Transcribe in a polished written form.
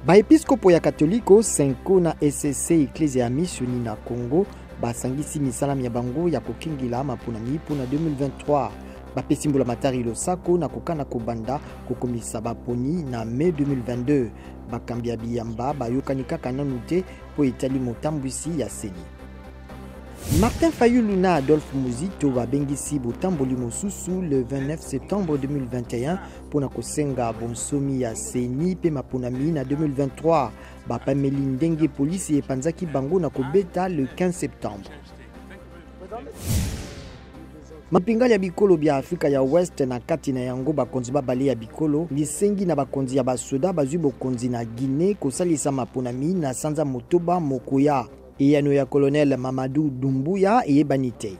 Baepiskopo ya Katoliko Senko na SSC Ecclesia ya Missioni na Congo basangisi misala ya bango ya kokingila mapunami pona 2023. Bapesimbula matari losako na kokana kobanda kokomisa baponi na mai 2022. Bakambia biyamba bayokanika kananu te po etali motambwisi ya seni. Martin Fayulu na Adolphe Muzito babengisi botamboli mosusu le 29 septembre 2021 pona kosenga bonsomi ya seni pe mapunami na 2023. Bapameli ndenge polisi epanzaki bango na kobeta le 15 septembre. Mapingali ya bikolo bya Afrika ya West na kati na yango bakonzi babale ya bikolo lisengi na bakonzi ya basoda bazwi bokonzi na Guinée kosalisa mapunami na sanza motoba mokoya. Eyano ya Colonel Mamadou Doumbouya eyebanite.